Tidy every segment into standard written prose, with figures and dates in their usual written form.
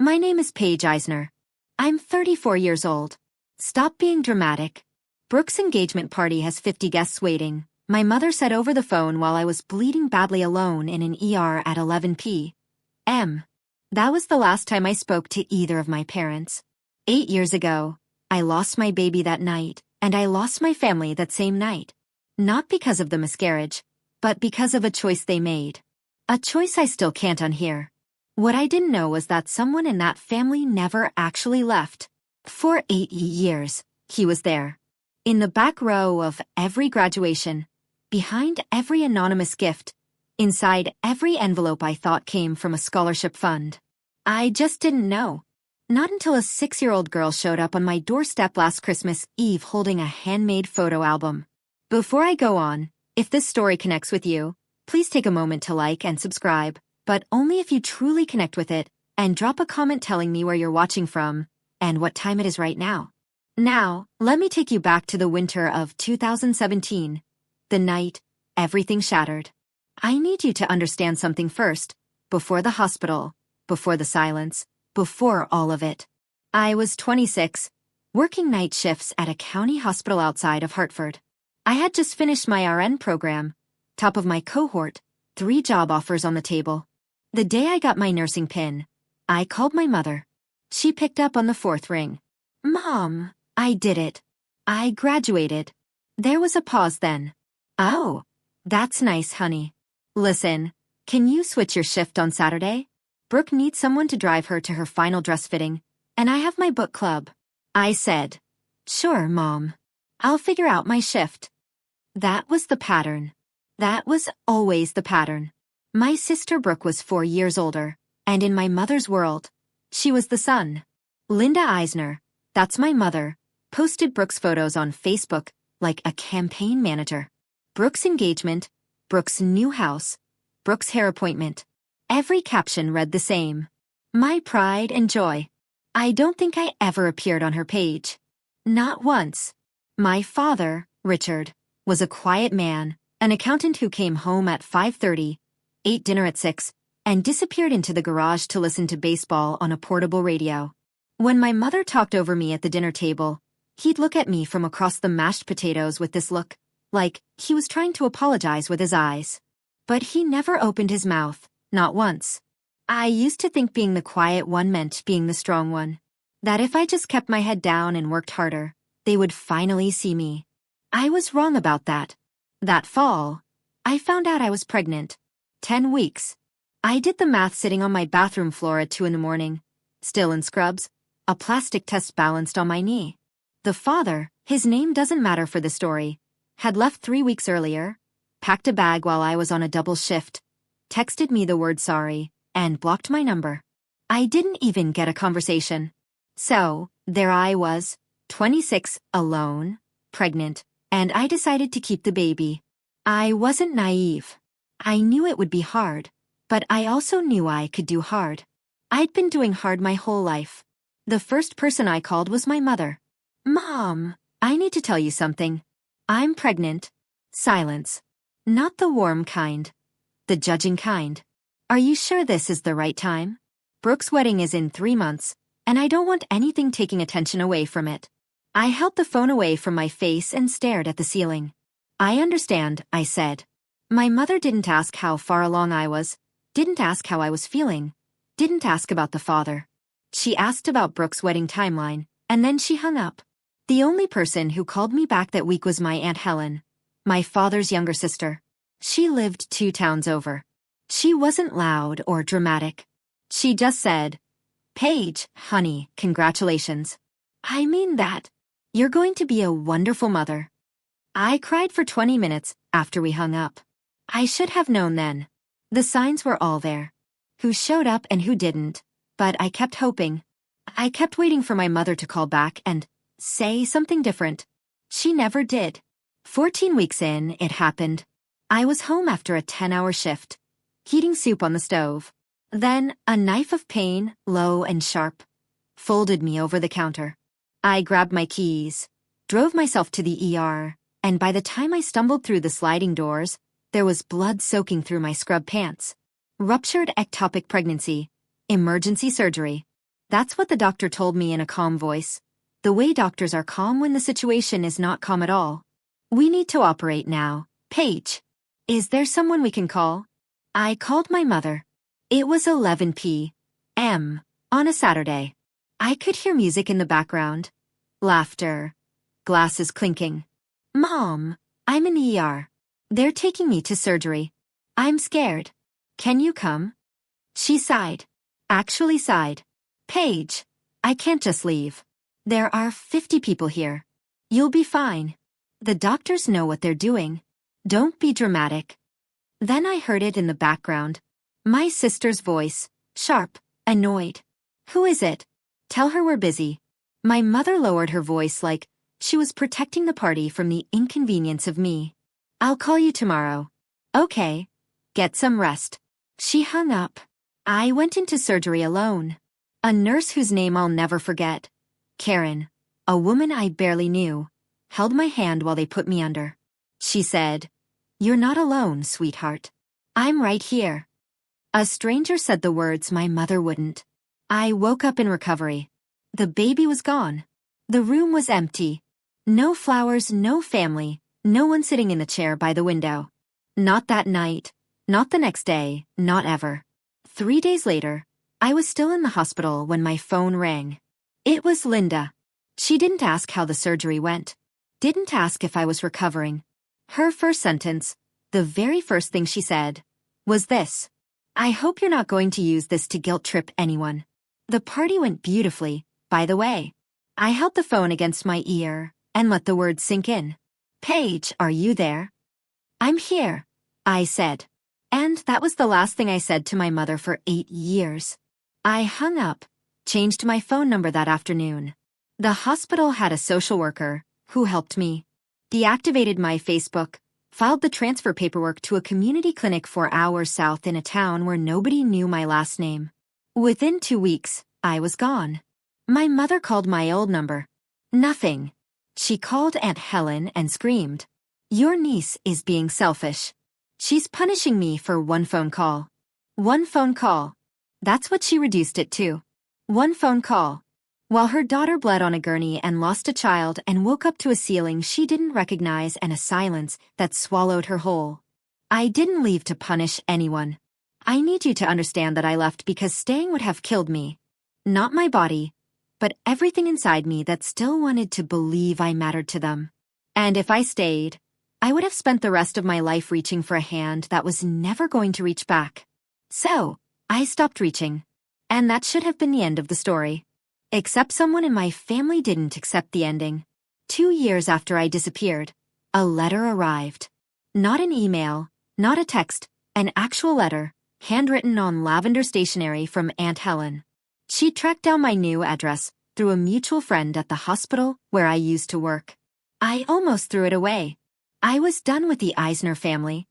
My name is Paige Eisner. I'm 34 years old. Stop being dramatic. Brooke's engagement party has 50 guests waiting, my mother said over the phone while I was bleeding badly alone in an ER at 11 p.m. That was the last time I spoke to either of my parents. 8 years ago, I lost my baby that night, and I lost my family that same night. Not because of the miscarriage, but because of a choice they made. A choice I still can't unhear. What I didn't know was that someone in that family never actually left. For 8 years, he was there. In the back row of every graduation, behind every anonymous gift, inside every envelope I thought came from a scholarship fund. I just didn't know. Not until a 6-year-old girl showed up on my doorstep last Christmas Eve holding a handmade photo album. Before I go on, if this story connects with you, please take a moment to like and subscribe, but only if you truly connect with it, and drop a comment telling me where you're watching from and what time it is right now. Now, let me take you back to the winter of 2017, the night everything shattered. I need you to understand something first, before the hospital, before the silence, before all of it. I was 26, working night shifts at a county hospital outside of Hartford. I had just finished my RN program, top of my cohort, 3 job offers on the table. The day I got my nursing pin, I called my mother. She picked up on the 4th ring. Mom, I did it. I graduated. There was a pause then. Oh, that's nice, honey. Listen, can you switch your shift on Saturday? Brooke needs someone to drive her to her final dress fitting, and I have my book club. I said, sure, Mom. I'll figure out my shift. That was the pattern. That was always the pattern. My sister Brooke was 4 years older, and in my mother's world, she was the sun. Linda Eisner, that's my mother, posted Brooke's photos on Facebook like a campaign manager. Brooke's engagement, Brooke's new house, Brooke's hair appointment. Every caption read the same. My pride and joy. I don't think I ever appeared on her page. Not once. My father, Richard, was a quiet man, an accountant who came home at 5:30, ate dinner at 6, and disappeared into the garage to listen to baseball on a portable radio. When my mother talked over me at the dinner table, he'd look at me from across the mashed potatoes with this look, like he was trying to apologize with his eyes. But he never opened his mouth, not once. I used to think being the quiet one meant being the strong one. That if I just kept my head down and worked harder, they would finally see me. I was wrong about that. That fall, I found out I was pregnant. 10 weeks. I did the math sitting on my bathroom floor at 2 in the morning, still in scrubs, a plastic test balanced on my knee. The father, his name doesn't matter for the story, had left 3 weeks earlier, packed a bag while I was on a double shift, texted me the word sorry, and blocked my number. I didn't even get a conversation. So, there I was, 26, alone, pregnant, and I decided to keep the baby. I wasn't naive. I knew it would be hard, but I also knew I could do hard. I'd been doing hard my whole life. The first person I called was my mother. Mom, I need to tell you something. I'm pregnant. Silence. Not the warm kind. The judging kind. Are you sure this is the right time? Brooke's wedding is in 3 months, and I don't want anything taking attention away from it. I held the phone away from my face and stared at the ceiling. I understand, I said. My mother didn't ask how far along I was, didn't ask how I was feeling, didn't ask about the father. She asked about Brooke's wedding timeline, and then she hung up. The only person who called me back that week was my Aunt Helen, my father's younger sister. She lived 2 towns over. She wasn't loud or dramatic. She just said, Paige, honey, congratulations. I mean that. You're going to be a wonderful mother. I cried for 20 minutes after we hung up. I should have known then. The signs were all there. Who showed up and who didn't, but I kept hoping. I kept waiting for my mother to call back and say something different. She never did. 14 weeks in, it happened. I was home after a 10-hour shift, heating soup on the stove. Then, a knife of pain, low and sharp, folded me over the counter. I grabbed my keys, drove myself to the ER, and by the time I stumbled through the sliding doors, there was blood soaking through my scrub pants. Ruptured ectopic pregnancy, emergency surgery. That's what the doctor told me in a calm voice. The way doctors are calm when the situation is not calm at all. We need to operate now. Paige. Is there someone we can call? I called my mother. It was 11 p.m. on a Saturday. I could hear music in the background. Laughter. Glasses clinking. Mom, I'm in ER. They're taking me to surgery. I'm scared. Can you come? She sighed. Actually sighed. Paige, I can't just leave. There are 50 people here. You'll be fine. The doctors know what they're doing. Don't be dramatic. Then I heard it in the background. My sister's voice, sharp, annoyed. Who is it? Tell her we're busy. My mother lowered her voice like she was protecting the party from the inconvenience of me. I'll call you tomorrow. Okay. Get some rest. She hung up. I went into surgery alone. A nurse whose name I'll never forget, Karen, a woman I barely knew, held my hand while they put me under. She said, "You're not alone, sweetheart. I'm right here." A stranger said the words my mother wouldn't. I woke up in recovery. The baby was gone. The room was empty. No flowers, no family, no one sitting in the chair by the window. Not that night, not the next day, not ever. 3 days later, I was still in the hospital when my phone rang. It was Linda. She didn't ask how the surgery went. Didn't ask if I was recovering. Her first sentence, the very first thing she said, was this: "I hope you're not going to use this to guilt trip anyone." The party went beautifully, by the way. I held the phone against my ear and let the words sink in. "Paige, are you there?" "I'm here," I said. And that was the last thing I said to my mother for 8 years. I hung up, changed my phone number that afternoon. The hospital had a social worker who helped me. Deactivated my Facebook, filed the transfer paperwork to a community clinic 4 hours south in a town where nobody knew my last name. Within 2 weeks, I was gone. My mother called my old number. Nothing. She called Aunt Helen and screamed, "Your niece is being selfish. She's punishing me for one phone call." One phone call. That's what she reduced it to. One phone call. While her daughter bled on a gurney and lost a child and woke up to a ceiling she didn't recognize and a silence that swallowed her whole. I didn't leave to punish anyone. I need you to understand that I left because staying would have killed me. Not my body, but everything inside me that still wanted to believe I mattered to them. And if I stayed, I would have spent the rest of my life reaching for a hand that was never going to reach back. So, I stopped reaching. And that should have been the end of the story. Except someone in my family didn't accept the ending. 2 years after I disappeared, a letter arrived. Not an email, not a text, an actual letter, handwritten on lavender stationery from Aunt Helen. She tracked down my new address through a mutual friend at the hospital where I used to work. I almost threw it away. I was done with the Eisner family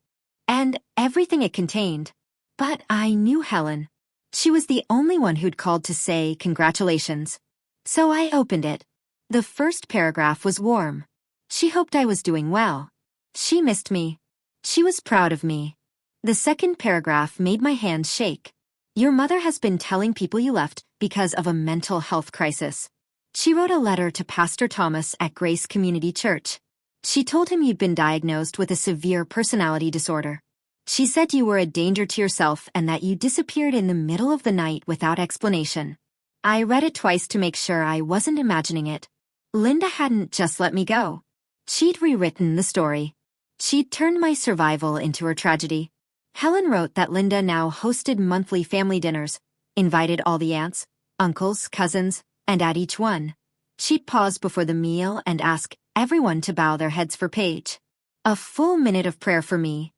and everything it contained. But I knew Helen. She was the only one who'd called to say congratulations. So I opened it. The first paragraph was warm. She hoped I was doing well. She missed me. She was proud of me. The second paragraph made my hands shake. "Your mother has been telling people you left because of a mental health crisis." She wrote a letter to Pastor Thomas at Grace Community Church. She told him you'd been diagnosed with a severe personality disorder. She said you were a danger to yourself and that you disappeared in the middle of the night without explanation. I read it twice to make sure I wasn't imagining it. Linda hadn't just let me go. She'd rewritten the story. She'd turned my survival into her tragedy. Helen wrote that Linda now hosted monthly family dinners, invited all the aunts, uncles, cousins, and at each one, she'd pause before the meal and ask everyone to bow their heads for Paige. A full minute of prayer for me.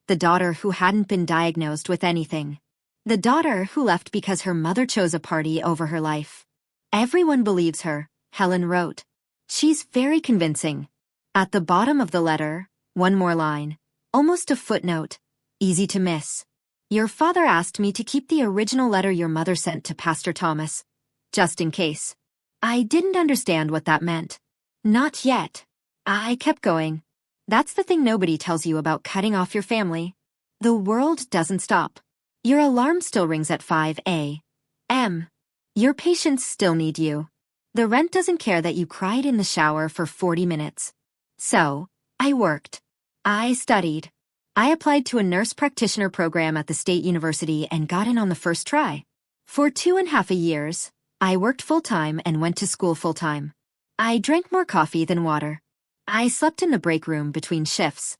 The daughter who hadn't been diagnosed with anything. The daughter who left because her mother chose a party over her life. Everyone believes her, Helen wrote. She's very convincing. At the bottom of the letter, one more line, almost a footnote, easy to miss. Your father asked me to keep the original letter your mother sent to Pastor Thomas, just in case. I didn't understand what that meant. Not yet. I kept going. That's the thing nobody tells you about cutting off your family. The world doesn't stop. Your alarm still rings at 5 a.m. Your patients still need you. The rent doesn't care that you cried in the shower for 40 minutes. So, I worked. I studied. I applied to a nurse practitioner program at the state university and got in on the first try. For 2.5 years, I worked full-time and went to school full-time. I drank more coffee than water. I slept in the break room between shifts.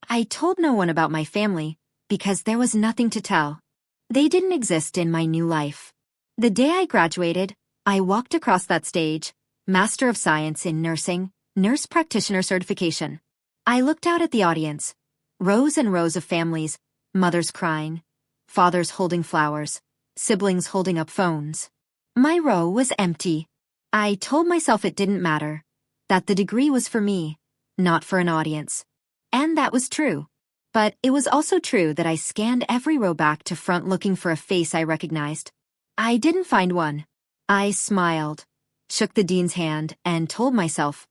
I told no one about my family because there was nothing to tell. They didn't exist in my new life. The day I graduated, I walked across that stage, Master of Science in Nursing, Nurse Practitioner Certification. I looked out at the audience, rows and rows of families, mothers crying, fathers holding flowers, siblings holding up phones. My row was empty. I told myself it didn't matter, that the degree was for me, not for an audience. And that was true. But it was also true that I scanned every row back to front looking for a face I recognized. I didn't find one. I smiled, shook the dean's hand, and told myself,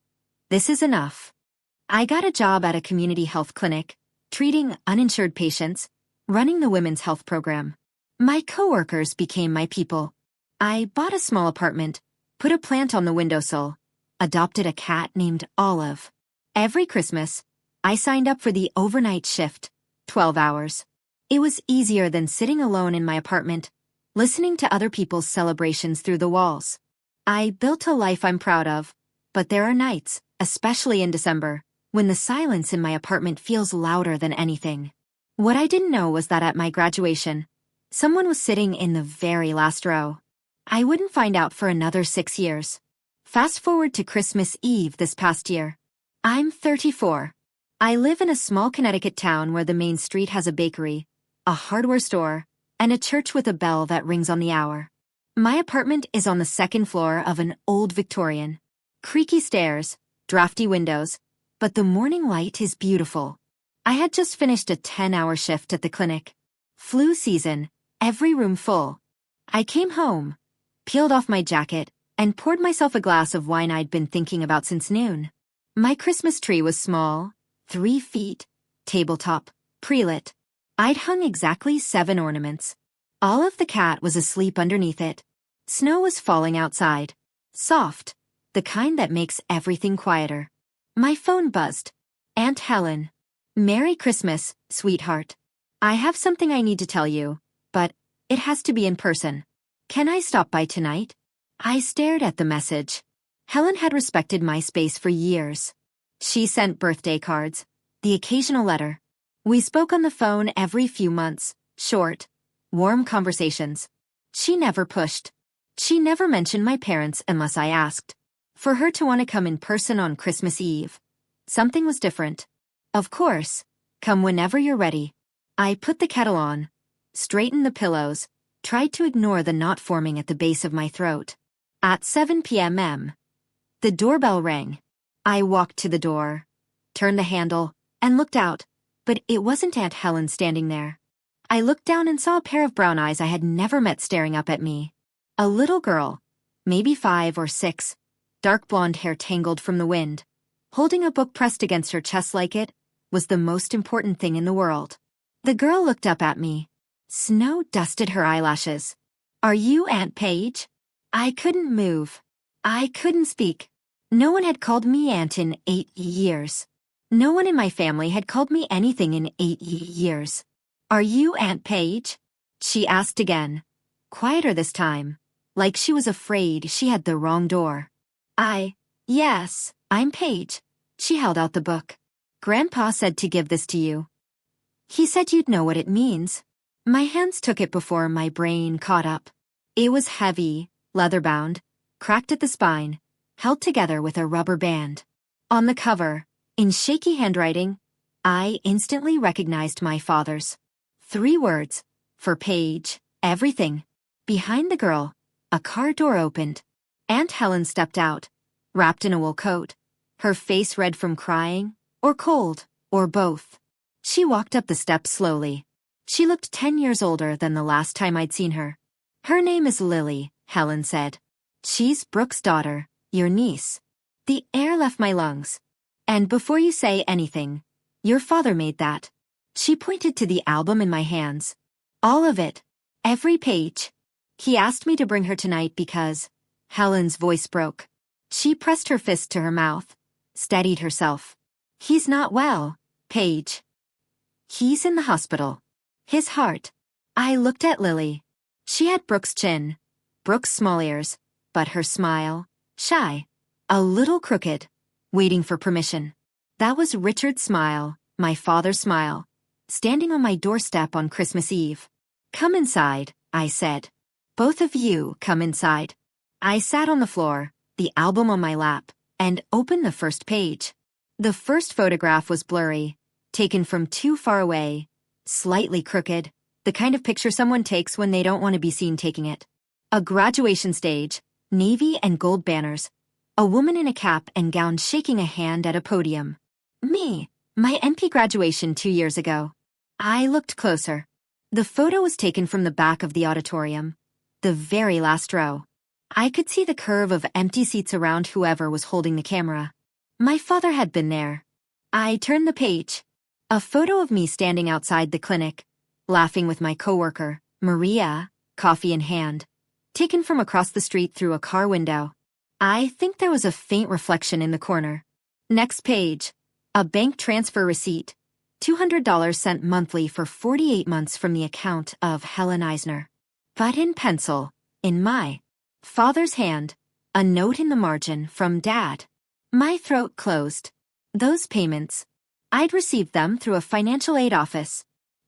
this is enough. I got a job at a community health clinic, treating uninsured patients, running the women's health program. My coworkers became my people. I bought a small apartment, put a plant on the windowsill, adopted a cat named Olive. Every Christmas, I signed up for the overnight shift, 12 hours. It was easier than sitting alone in my apartment, listening to other people's celebrations through the walls. I built a life I'm proud of, but there are nights, especially in December, when the silence in my apartment feels louder than anything. What I didn't know was that at my graduation, someone was sitting in the very last row. I wouldn't find out for another 6 years. Fast forward to Christmas Eve this past year. I'm 34. I live in a small Connecticut town where the main street has a bakery, a hardware store, and a church with a bell that rings on the hour. My apartment is on the second floor of an old Victorian. Creaky stairs, drafty windows, but the morning light is beautiful. I had just finished a 10-hour shift at the clinic. Flu season, every room full. I came home, peeled off my jacket, and poured myself a glass of wine I'd been thinking about since noon. My Christmas tree was small, 3 feet, tabletop, pre-lit. I'd hung exactly 7 ornaments. Olive the cat was asleep underneath it. Snow was falling outside. Soft, the kind that makes everything quieter. My phone buzzed. Aunt Helen. Merry Christmas, sweetheart. I have something I need to tell you, but it has to be in person. Can I stop by tonight? I stared at the message. Helen had respected my space for years. She sent birthday cards, the occasional letter. We spoke on the phone every few months, short, warm conversations. She never pushed. She never mentioned my parents unless I asked. For her to want to come in person on Christmas Eve, something was different. Of course, come whenever you're ready. I put the kettle on, straightened the pillows, tried to ignore the knot forming at the base of my throat. At 7 p.m. The doorbell rang. I walked to the door, turned the handle, and looked out, but it wasn't Aunt Helen standing there. I looked down and saw a pair of brown eyes I had never met staring up at me. A little girl, maybe 5 or 6, dark blonde hair tangled from the wind, holding a book pressed against her chest like it was the most important thing in the world. The girl looked up at me. Snow dusted her eyelashes. Are you Aunt Paige? I couldn't move. I couldn't speak. No one had called me Aunt in 8 years. No one in my family had called me anything in 8 years. Are you Aunt Paige? She asked again, quieter this time, like she was afraid she had the wrong door. Yes, I'm Paige. She held out the book. Grandpa said to give this to you. He said you'd know what it means. My hands took it before my brain caught up. It was heavy, leather-bound, cracked at the spine, held together with a rubber band. On the cover, in shaky handwriting, I instantly recognized my father's. 3 words, for Paige, everything. Behind the girl, a car door opened. Aunt Helen stepped out, wrapped in a wool coat, her face red from crying, or cold, or both. She walked up the steps slowly. She looked 10 years older than the last time I'd seen her. Her name is Lily, Helen said. She's Brooke's daughter, your niece. The air left my lungs. And before you say anything, your father made that. She pointed to the album in my hands. All of it. Every page. He asked me to bring her tonight because... Helen's voice broke. She pressed her fist to her mouth, steadied herself. He's not well, Paige. He's in the hospital. His heart. I looked at Lily. She had Brooke's chin, Brooke's small ears, but her smile, shy, a little crooked, waiting for permission. That was Richard's smile, my father's smile, standing on my doorstep on Christmas Eve. Come inside, I said. Both of you come inside. I sat on the floor, the album on my lap, and opened the first page. The first photograph was blurry, taken from too far away, slightly crooked, the kind of picture someone takes when they don't want to be seen taking it. A graduation stage, navy and gold banners, a woman in a cap and gown shaking a hand at a podium. Me, my MP graduation 2 years ago. I looked closer. The photo was taken from the back of the auditorium, the very last row. I could see the curve of empty seats around whoever was holding the camera. My father had been there. I turned the page. A photo of me standing outside the clinic, laughing with my coworker, Maria, coffee in hand, taken from across the street through a car window. I think there was a faint reflection in the corner. Next page. A bank transfer receipt. $200 sent monthly for 48 months from the account of Helen Eisner. But in pencil, in my father's hand, a note in the margin from Dad. My throat closed. Those payments. I'd received them through a financial aid office.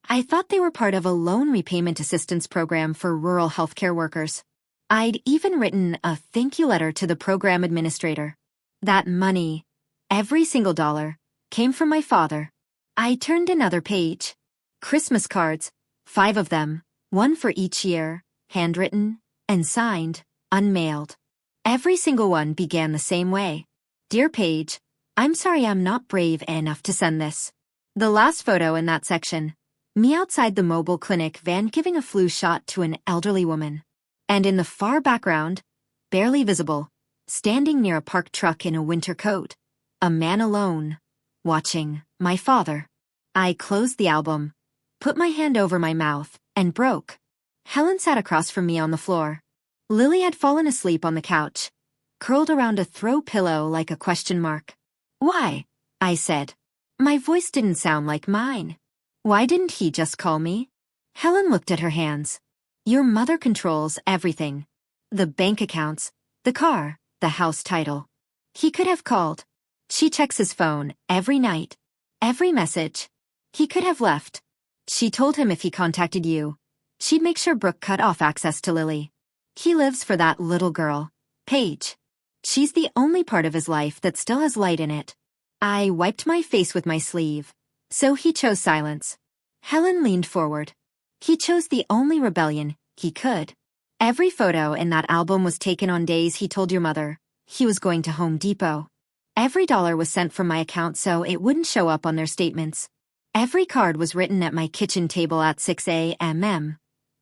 I thought they were part of a loan repayment assistance program for rural healthcare workers. I'd even written a thank you letter to the program administrator. That money, every single dollar, came from my father. I turned another page. Christmas cards, 5 of them, 1 for each year, handwritten and signed, unmailed. Every single one began the same way. Dear Paige, I'm sorry I'm not brave enough to send this. The last photo in that section, me outside the mobile clinic van giving a flu shot to an elderly woman. And in the far background, barely visible, standing near a parked truck in a winter coat, a man alone, watching my father. I closed the album, put my hand over my mouth, and broke. Helen sat across from me on the floor. Lily had fallen asleep on the couch, curled around a throw pillow like a question mark. Why? I said. My voice didn't sound like mine. Why didn't he just call me? Helen looked at her hands. Your mother controls everything. The bank accounts, the car, the house title. He could have called. She checks his phone every night. Every message. He could have left. She told him if he contacted you, she'd make sure Brooke cut off access to Lily. He lives for that little girl, Paige. She's the only part of his life that still has light in it. I wiped my face with my sleeve, so he chose silence. Helen leaned forward. He chose the only rebellion he could. Every photo in that album was taken on days he told your mother he was going to Home Depot. Every dollar was sent from my account so it wouldn't show up on their statements. Every card was written at my kitchen table at 6 a.m.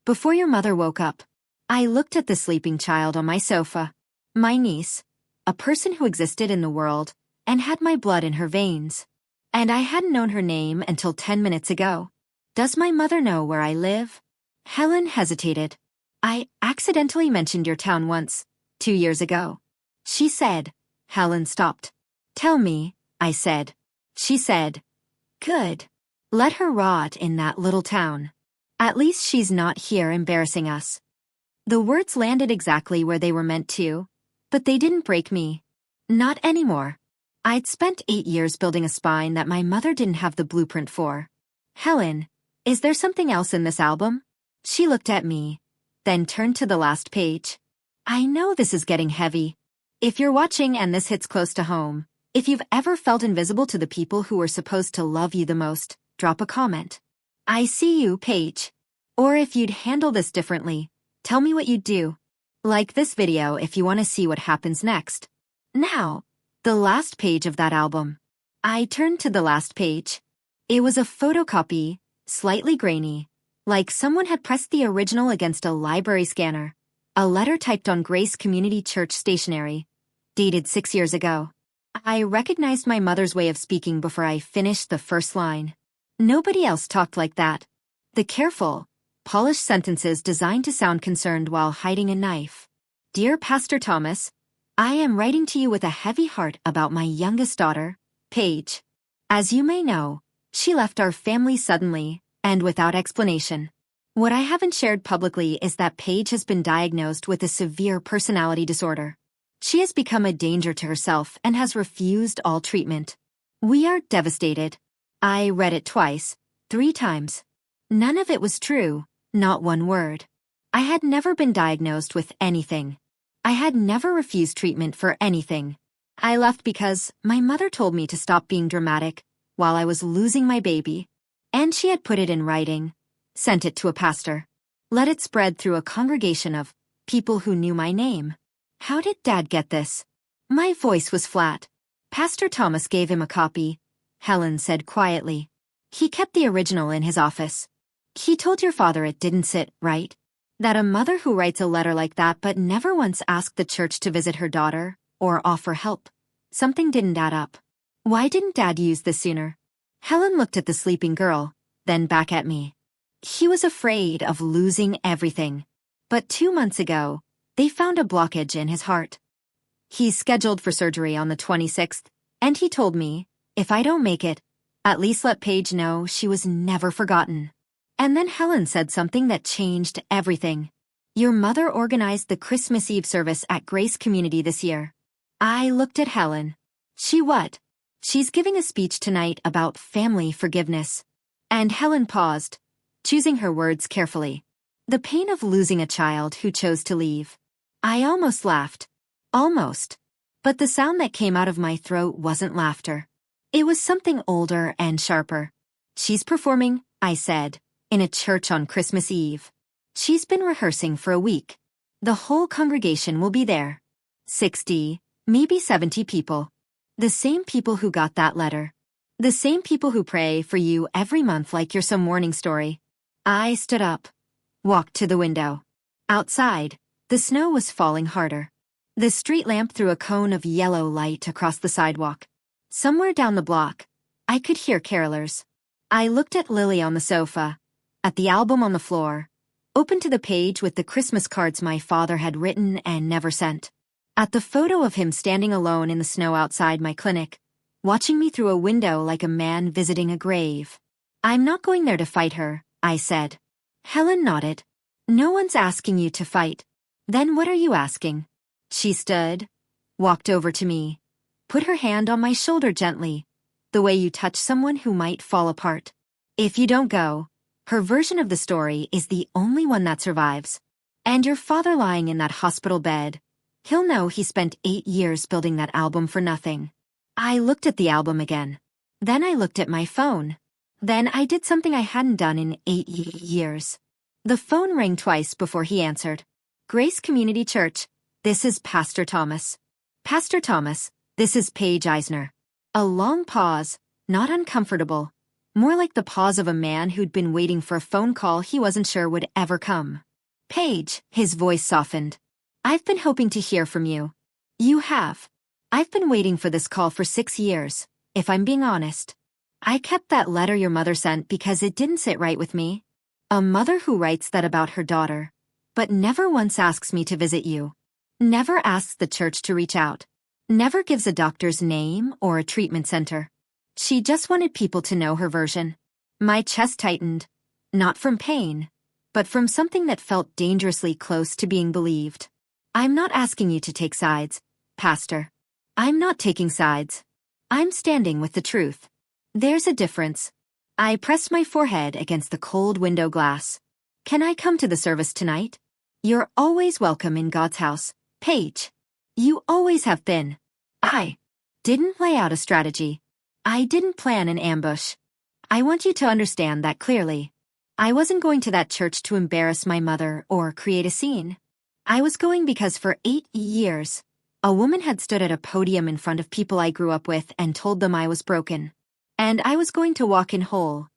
before your mother woke up. I looked at the sleeping child on my sofa. My niece, a person who existed in the world and had my blood in her veins. And I hadn't known her name until 10 minutes ago. Does my mother know where I live? Helen hesitated. I accidentally mentioned your town once, 2 years ago. She said. Helen stopped. Tell me, I said. She said. Good. Let her rot in that little town. At least she's not here embarrassing us. The words landed exactly where they were meant to, but they didn't break me. Not anymore. I'd spent 8 years building a spine that my mother didn't have the blueprint for. Helen, is there something else in this album? She looked at me, then turned to the last page. I know this is getting heavy. If you're watching and this hits close to home, if you've ever felt invisible to the people who were supposed to love you the most, drop a comment. I see you, Paige. Or if you'd handle this differently, tell me what you'd do. Like this video if you want to see what happens next. Now, the last page of that album. I turned to the last page. It was a photocopy, slightly grainy, like someone had pressed the original against a library scanner. A letter typed on Grace Community Church stationery, dated 6 years ago. I recognized my mother's way of speaking before I finished the first line. Nobody else talked like that. The careful, polished sentences designed to sound concerned while hiding a knife. Dear Pastor Thomas, I am writing to you with a heavy heart about my youngest daughter, Paige. As you may know, she left our family suddenly and without explanation. What I haven't shared publicly is that Paige has been diagnosed with a severe personality disorder. She has become a danger to herself and has refused all treatment. We are devastated. I read it twice, 3 times. None of it was true, not one word. I had never been diagnosed with anything. I had never refused treatment for anything. I left because my mother told me to stop being dramatic while I was losing my baby, and she had put it in writing, sent it to a pastor, let it spread through a congregation of people who knew my name. How did Dad get this? My voice was flat. Pastor Thomas gave him a copy, Helen said quietly. He kept the original in his office. He told your father it didn't sit right. That a mother who writes a letter like that but never once asked the church to visit her daughter or offer help. Something didn't add up. Why didn't Dad use this sooner? Helen looked at the sleeping girl, then back at me. He was afraid of losing everything. But 2 months ago, they found a blockage in his heart. He's scheduled for surgery on the 26th, and he told me, if I don't make it, at least let Paige know she was never forgotten. And then Helen said something that changed everything. Your mother organized the Christmas Eve service at Grace Community this year. I looked at Helen. She what? She's giving a speech tonight about family forgiveness. And Helen paused, choosing her words carefully. The pain of losing a child who chose to leave. I almost laughed. Almost. But the sound that came out of my throat wasn't laughter. It was something older and sharper. She's performing, I said, in a church on Christmas Eve. She's been rehearsing for a week. The whole congregation will be there. 60, maybe 70 people. The same people who got that letter. The same people who pray for you every month like you're some morning story. I stood up, walked to the window. Outside, the snow was falling harder. The street lamp threw a cone of yellow light across the sidewalk. Somewhere down the block, I could hear carolers. I looked at Lily on the sofa, at the album on the floor, open to the page with the Christmas cards my father had written and never sent. At the photo of him standing alone in the snow outside my clinic, watching me through a window like a man visiting a grave. I'm not going there to fight her, I said. Helen nodded. No one's asking you to fight. Then what are you asking? She stood, walked over to me, put her hand on my shoulder gently, the way you touch someone who might fall apart. If you don't go, her version of the story is the only one that survives. And your father lying in that hospital bed, he'll know he spent 8 years building that album for nothing. I looked at the album again. Then I looked at my phone. Then I did something I hadn't done in 8 years. The phone rang twice before he answered. Grace Community Church, this is Pastor Thomas. Pastor Thomas, this is Paige Eisner. A long pause, not uncomfortable, more like the pause of a man who'd been waiting for a phone call he wasn't sure would ever come. Paige, his voice softened. I've been hoping to hear from you. You have. I've been waiting for this call for 6 years, if I'm being honest. I kept that letter your mother sent because it didn't sit right with me. A mother who writes that about her daughter, but never once asks me to visit you. Never asks the church to reach out. Never gives a doctor's name or a treatment center. She just wanted people to know her version. My chest tightened, not from pain, but from something that felt dangerously close to being believed. I'm not asking you to take sides, Pastor. I'm not taking sides. I'm standing with the truth. There's a difference. I pressed my forehead against the cold window glass. Can I come to the service tonight? You're always welcome in God's house, Paige. You always have been. I didn't lay out a strategy. I didn't plan an ambush. I want you to understand that clearly. I wasn't going to that church to embarrass my mother or create a scene. I was going because for 8 years, a woman had stood at a podium in front of people I grew up with and told them I was broken. And I was going to walk in whole,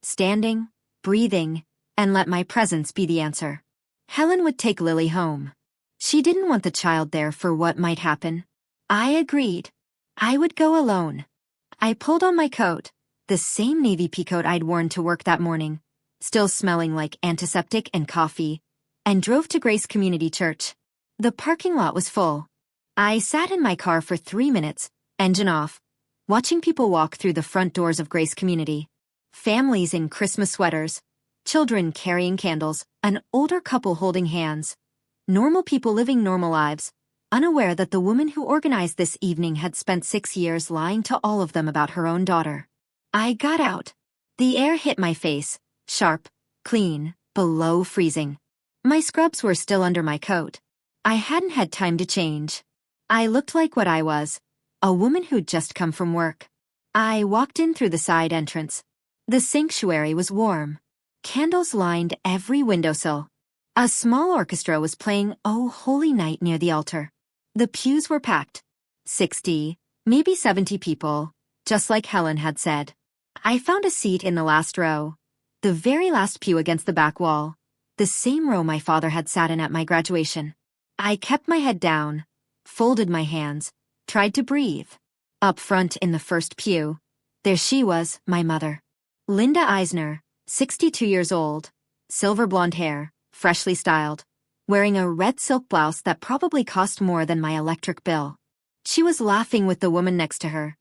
standing, breathing, and let my presence be the answer. Helen would take Lily home. She didn't want the child there for what might happen. I agreed. I would go alone. I pulled on my coat, the same navy pea coat I'd worn to work that morning, still smelling like antiseptic and coffee, and drove to Grace Community Church. The parking lot was full. I sat in my car for 3 minutes, engine off, watching people walk through the front doors of Grace Community. Families in Christmas sweaters, children carrying candles, an older couple holding hands. Normal people living normal lives, unaware that the woman who organized this evening had spent 6 years lying to all of them about her own daughter. I got out. The air hit my face, sharp, clean, below freezing. My scrubs were still under my coat. I hadn't had time to change. I looked like what I was, a woman who'd just come from work. I walked in through the side entrance. The sanctuary was warm. Candles lined every windowsill. A small orchestra was playing "Oh Holy Night" near the altar. The pews were packed. 60, maybe 70 people, just like Helen had said. I found a seat in the last row, the very last pew against the back wall, the same row my father had sat in at my graduation. I kept my head down, folded my hands, tried to breathe. Up front in the first pew, there she was, my mother. Linda Eisner, 62 years old, silver blonde hair, freshly styled, wearing a red silk blouse that probably cost more than my electric bill. She was laughing with the woman next to her,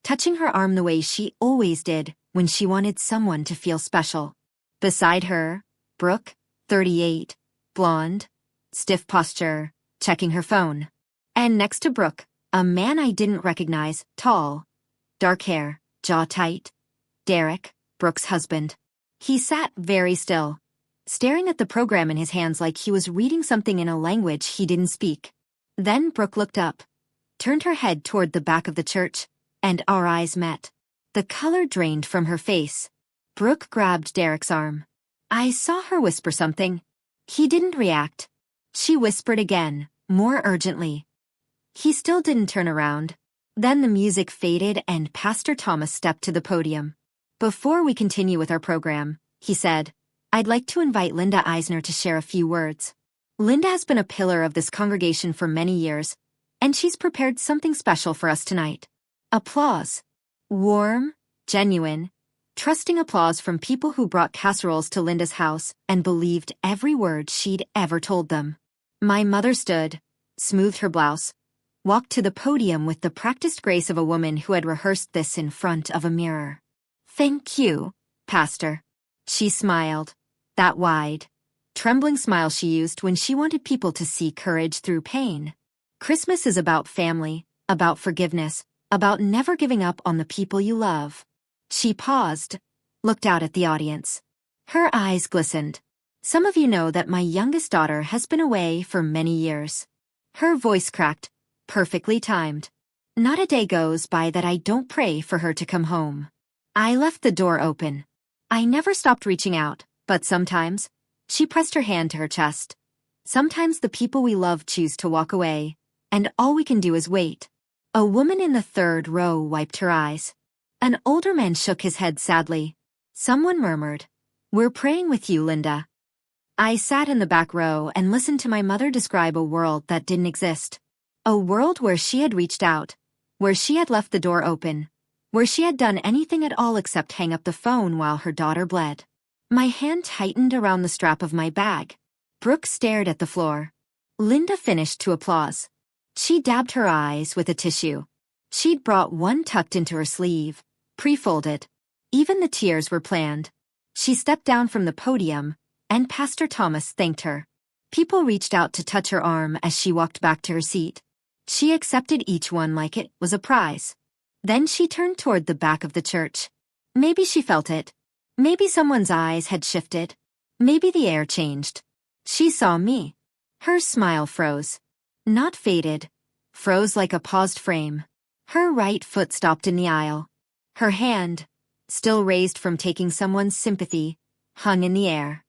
touching her arm the way she always did when she wanted someone to feel special. Beside her, Brooke, 38, blonde, stiff posture, checking her phone. And next to Brooke, a man I didn't recognize, tall, dark hair, jaw tight. Derek, Brooke's husband. He sat very still, staring at the program in his hands like he was reading something in a language he didn't speak. Then Brooke looked up, turned her head toward the back of the church, and our eyes met. The color drained from her face. Brooke grabbed Derek's arm. I saw her whisper something. He didn't react. She whispered again, more urgently. He still didn't turn around. Then the music faded and Pastor Thomas stepped to the podium. "Before we continue with our program," he said, "I'd like to invite Linda Eisner to share a few words." Linda has been a pillar of this congregation for many years, and she's prepared something special for us tonight. Applause. Warm, genuine, trusting applause from people who brought casseroles to Linda's house and believed every word she'd ever told them. My mother stood, smoothed her blouse, walked to the podium with the practiced grace of a woman who had rehearsed this in front of a mirror. "Thank you, Pastor." She smiled, that wide, trembling smile she used when she wanted people to see courage through pain. Christmas is about family, about forgiveness, about never giving up on the people you love. She paused, looked out at the audience. Her eyes glistened. "Some of you know that my youngest daughter has been away for many years." Her voice cracked, perfectly timed. "Not a day goes by that I don't pray for her to come home." I left the door open. I never stopped reaching out, but sometimes, she pressed her hand to her chest. Sometimes the people we love choose to walk away, and all we can do is wait. A woman in the third row wiped her eyes. An older man shook his head sadly. Someone murmured, "We're praying with you, Linda." I sat in the back row and listened to my mother describe a world that didn't exist. A world where she had reached out, where she had left the door open, where she had done anything at all except hang up the phone while her daughter bled. My hand tightened around the strap of my bag. Brooke stared at the floor. Linda finished to applause. She dabbed her eyes with a tissue. She'd brought one tucked into her sleeve, pre-folded. Even the tears were planned. She stepped down from the podium, and Pastor Thomas thanked her. People reached out to touch her arm as she walked back to her seat. She accepted each one like it was a prize. Then she turned toward the back of the church. Maybe she felt it. Maybe someone's eyes had shifted. Maybe the air changed. She saw me. Her smile froze. Not faded. Froze like a paused frame. Her right foot stopped in the aisle. Her hand, still raised from taking someone's sympathy, hung in the air.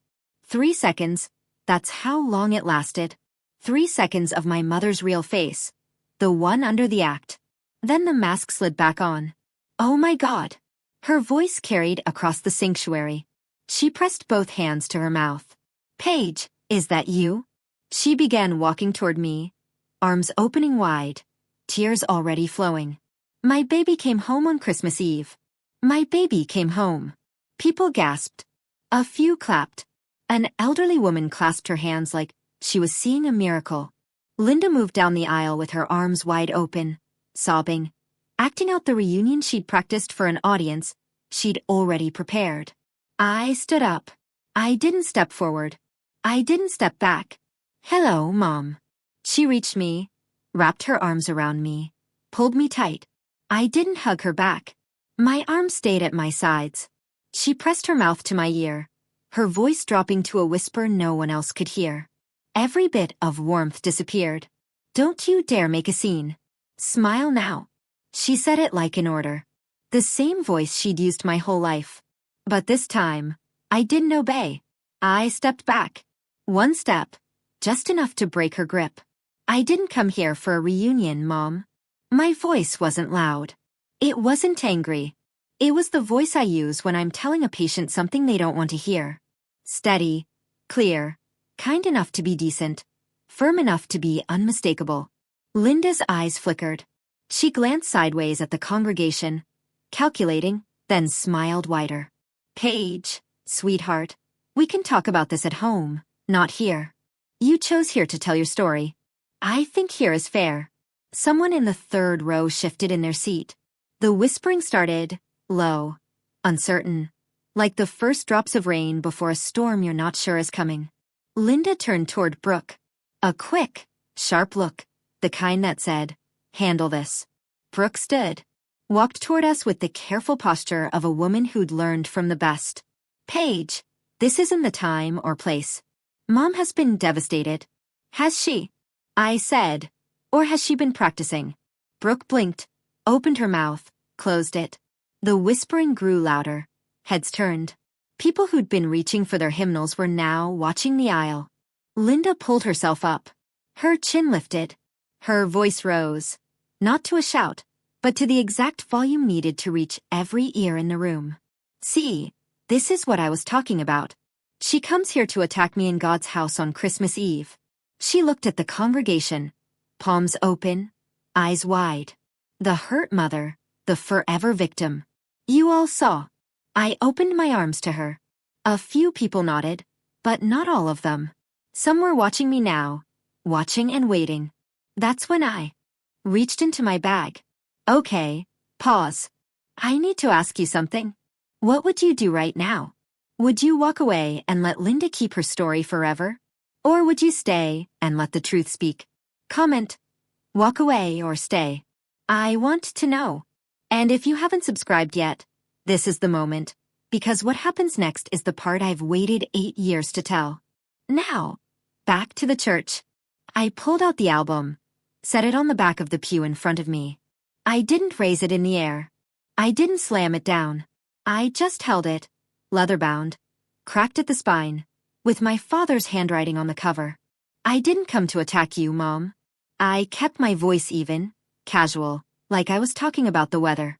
3 seconds, that's how long it lasted. 3 seconds of my mother's real face, the one under the act. Then the mask slid back on. "Oh my God." Her voice carried across the sanctuary. She pressed both hands to her mouth. "Paige, is that you?" She began walking toward me, arms opening wide, tears already flowing. "My baby came home on Christmas Eve. My baby came home." People gasped. A few clapped. An elderly woman clasped her hands like she was seeing a miracle. Linda moved down the aisle with her arms wide open, sobbing, acting out the reunion she'd practiced for an audience she'd already prepared. I stood up. I didn't step forward. I didn't step back. "Hello, Mom." She reached me, wrapped her arms around me, pulled me tight. I didn't hug her back. My arms stayed at my sides. She pressed her mouth to my ear, her voice dropping to a whisper no one else could hear. Every bit of warmth disappeared. "Don't you dare make a scene. Smile now." She said it like an order. The same voice she'd used my whole life. But this time, I didn't obey. I stepped back. One step, just enough to break her grip. "I didn't come here for a reunion, Mom." My voice wasn't loud. It wasn't angry. It was the voice I use when I'm telling a patient something they don't want to hear. Steady, clear, kind enough to be decent, firm enough to be unmistakable. Linda's eyes flickered. She glanced sideways at the congregation, calculating, then smiled wider. "Paige, sweetheart, we can talk about this at home, not here. You chose here to tell your story. I think here is fair." Someone in the third row shifted in their seat. The whispering started, low, uncertain, like the first drops of rain before a storm you're not sure is coming. Linda turned toward Brooke. A quick, sharp look, the kind that said, "Handle this." Brooke stood, walked toward us with the careful posture of a woman who'd learned from the best. "Paige, this isn't the time or place. Mom has been devastated." "Has she?" I said. "Or has she been practicing?" Brooke blinked, opened her mouth, closed it. The whispering grew louder. Heads turned. People who'd been reaching for their hymnals were now watching the aisle. Linda pulled herself up. Her chin lifted. Her voice rose. Not to a shout, but to the exact volume needed to reach every ear in the room. "See, this is what I was talking about. She comes here to attack me in God's house on Christmas Eve." She looked at the congregation, palms open, eyes wide. The hurt mother, the forever victim. You all saw. I opened my arms to her. A few people nodded, but not all of them. Some were watching me now, watching and waiting. That's when I reached into my bag. "Okay, pause. I need to ask you something. What would you do right now? Would you walk away and let Linda keep her story forever? Or would you stay and let the truth speak? Comment. Walk away or stay. I want to know. And if you haven't subscribed yet, this is the moment, because what happens next is the part I've waited 8 years to tell. Now, back to the church. I pulled out the album, set it on the back of the pew in front of me. I didn't raise it in the air. I didn't slam it down. I just held it, leather-bound, cracked at the spine, with my father's handwriting on the cover. "I didn't come to attack you, Mom." I kept my voice even, casual, like I was talking about the weather.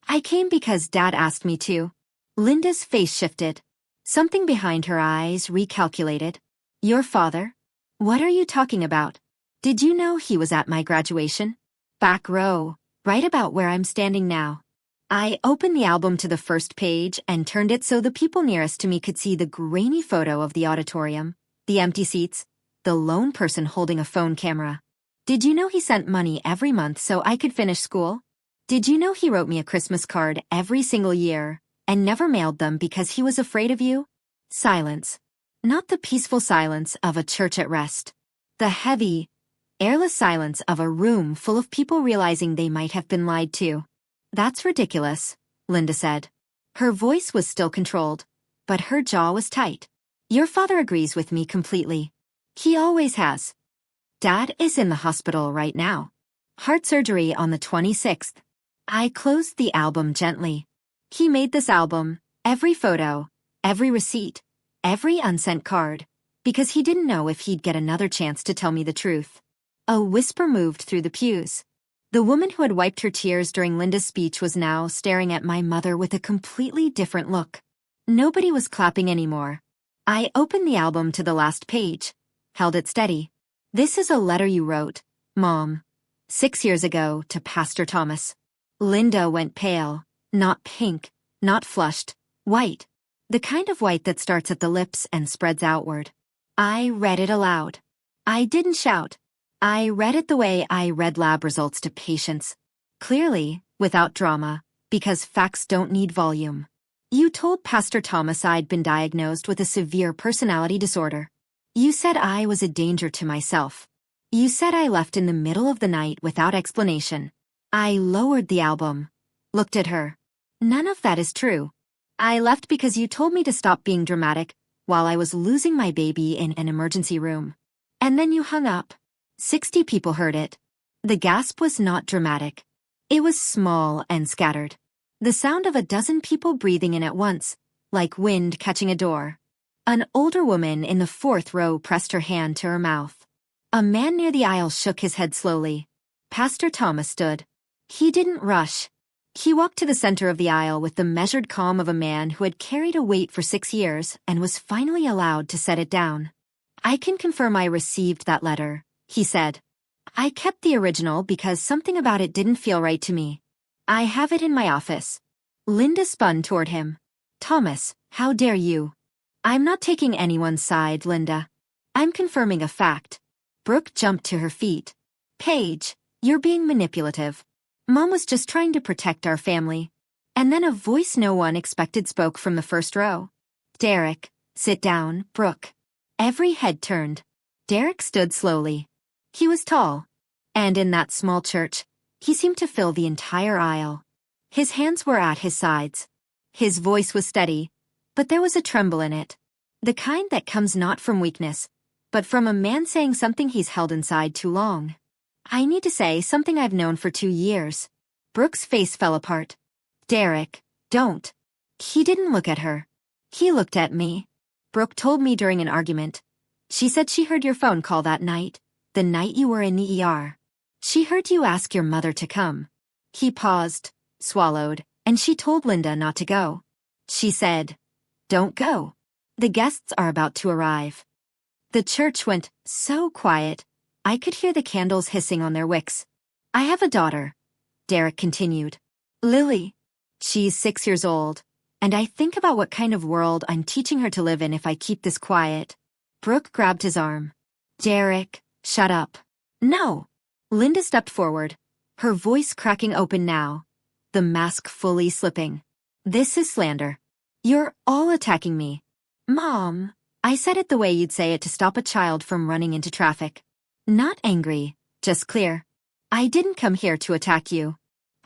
"I came because Dad asked me to." Linda's face shifted. Something behind her eyes recalculated. "Your father? What are you talking about? Did you know he was at my graduation?" "Back row, right about where I'm standing now." I opened the album to the first page and turned it so the people nearest to me could see the grainy photo of the auditorium, the empty seats, the lone person holding a phone camera. "Did you know he sent money every month so I could finish school? Did you know he wrote me a Christmas card every single year and never mailed them because he was afraid of you?" Silence. Not the peaceful silence of a church at rest. The heavy, airless silence of a room full of people realizing they might have been lied to. "That's ridiculous," Linda said. Her voice was still controlled, but her jaw was tight. "Your father agrees with me completely. He always has. Dad is in the hospital right now. Heart surgery on the 26th. I closed the album gently. He made this album, every photo, every receipt, every unsent card, because he didn't know if he'd get another chance to tell me the truth." A whisper moved through the pews. The woman who had wiped her tears during Linda's speech was now staring at my mother with a completely different look. Nobody was clapping anymore. I opened the album to the last page, held it steady. "This is a letter you wrote, Mom, 6 years ago to Pastor Thomas." Linda went pale, not pink, not flushed, white. The kind of white that starts at the lips and spreads outward. I read it aloud. I didn't shout. I read it the way I read lab results to patients. Clearly, without drama, because facts don't need volume. You told Pastor Thomas I'd been diagnosed with a severe personality disorder. You said I was a danger to myself. You said I left in the middle of the night without explanation. I lowered the album. Looked at her. None of that is true. I left because you told me to stop being dramatic while I was losing my baby in an emergency room. And then you hung up. 60 people heard it. The gasp was not dramatic. It was small and scattered. The sound of a dozen people breathing in at once, like wind catching a door. An older woman in the fourth row pressed her hand to her mouth. A man near the aisle shook his head slowly. Pastor Thomas stood. He didn't rush. He walked to the center of the aisle with the measured calm of a man who had carried a weight for 6 years and was finally allowed to set it down. I can confirm I received that letter, he said. I kept the original because something about it didn't feel right to me. I have it in my office. Linda spun toward him. Thomas, how dare you? I'm not taking anyone's side, Linda. I'm confirming a fact. Brooke jumped to her feet. Paige, you're being manipulative. Mom was just trying to protect our family. And then a voice no one expected spoke from the first row. Derek, sit down, Brooke. Every head turned. Derek stood slowly. He was tall. And in that small church, he seemed to fill the entire aisle. His hands were at his sides. His voice was steady, but there was a tremble in it. The kind that comes not from weakness, but from a man saying something he's held inside too long. I need to say something I've known for 2 years. Brooke's face fell apart. Derek, don't. He didn't look at her. He looked at me. Brooke told me during an argument. She said she heard your phone call that night, the night you were in the ER. She heard you ask your mother to come. He paused, swallowed, and she told Linda not to go. She said, don't go. The guests are about to arrive. The church went so quiet, I could hear the candles hissing on their wicks. I have a daughter, Derek continued. Lily. She's 6 years old, and I think about what kind of world I'm teaching her to live in if I keep this quiet. Brooke grabbed his arm. Derek, shut up. No. Linda stepped forward, her voice cracking open now, the mask fully slipping. This is slander. You're all attacking me. Mom, I said it the way you'd say it to stop a child from running into traffic. Not angry, just clear. I didn't come here to attack you.